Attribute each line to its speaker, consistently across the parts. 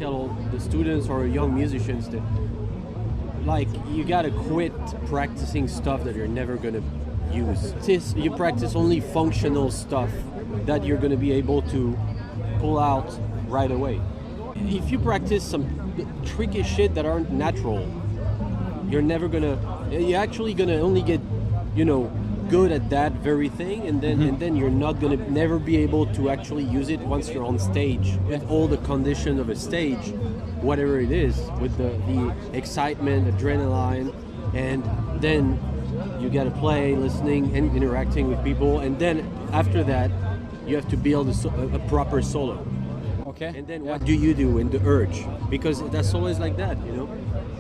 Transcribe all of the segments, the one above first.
Speaker 1: tell all the students or young musicians that, like, you gotta quit practicing stuff that you're never gonna use. You practice only functional stuff that you're gonna be able to pull out right away. If you practice some tricky shit that aren't natural, you're actually gonna only get, good at that very thing, and then you're not gonna never be able to actually use it once you're on stage with all the condition of a stage, whatever it is, with the excitement, adrenaline, and then you gotta play, listening and interacting with people, and then after that you have to build a proper solo.
Speaker 2: Okay.
Speaker 1: And then what do you do in the urge? Because that's always like that,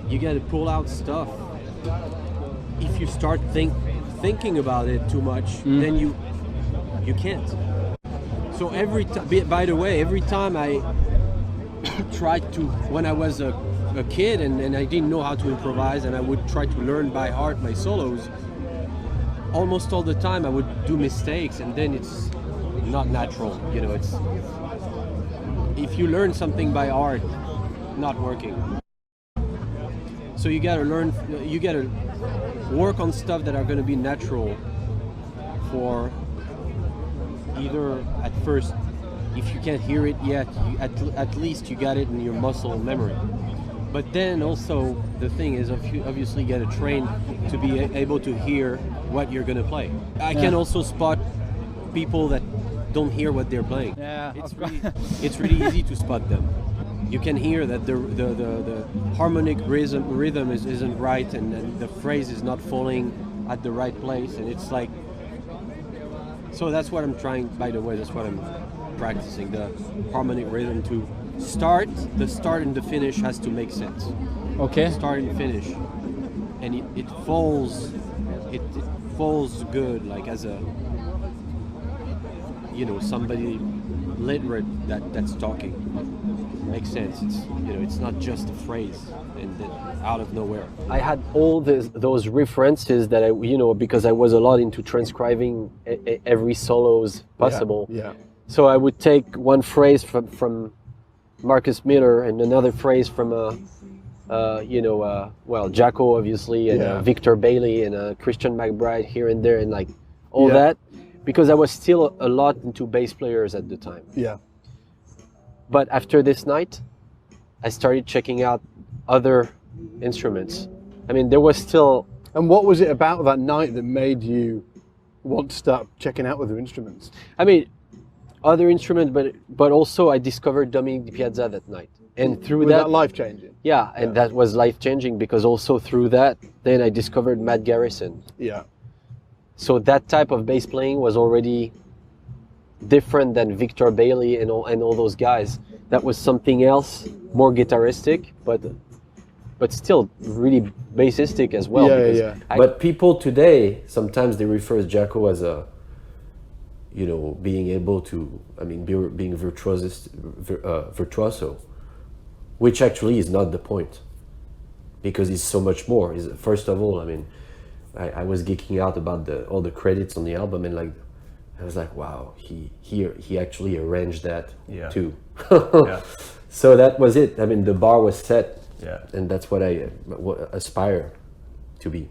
Speaker 1: you gotta pull out stuff. If you start thinking about it too much, then you can't. So by the way, every time I tried to, when I was a kid and I didn't know how to improvise, and I would try to learn by heart my solos, almost all the time I would do mistakes, and then it's not natural. It's, if you learn something by heart, not working. So you gotta work on stuff that are going to be natural for either at first, if you can't hear it yet, at least you got it in your muscle memory. But then also the thing is, obviously you got to train to be able to hear what you're going to play. I can also spot people that don't hear what they're playing.
Speaker 2: Yeah,
Speaker 1: it's really easy to spot them. You can hear that the harmonic rhythm isn't right, and the phrase is not falling at the right place, and it's like, so that's what I'm trying, by the way, that's what I'm practicing, the harmonic rhythm. To the start and the finish has to make sense.
Speaker 2: Okay.
Speaker 1: Start and finish, and it falls good, like as a, somebody literate that's talking. Makes sense. It's not just a phrase and then out of nowhere. I had all those references that because I was a lot into transcribing every solos possible.
Speaker 3: Yeah.
Speaker 1: So I would take one phrase from Marcus Miller and another phrase from Jacko obviously, and Victor Bailey and Christian McBride here and there, and like all that, because I was still a lot into bass players at the time.
Speaker 3: Yeah.
Speaker 1: But after this night, I started checking out other instruments. I mean, there was still...
Speaker 3: And what was it about that night that made you want to start checking out other instruments?
Speaker 1: I mean, other instruments, but also I discovered Dominic Di Piazza that night. And through
Speaker 3: that life-changing?
Speaker 1: Yeah, and that was life-changing, because also through that, then I discovered Matt Garrison.
Speaker 3: Yeah.
Speaker 1: So that type of bass playing was already different than Victor Bailey and all those guys. That was something else, more guitaristic, but still really bassistic as well. But people today, sometimes they refer to Jacko as a, being able to, being virtuoso, which actually is not the point, because it's so much more. First of all, I was geeking out about all the credits on the album, and like, I was like, wow, he actually arranged that too. So that was it. The bar was set, and that's what I aspire to be.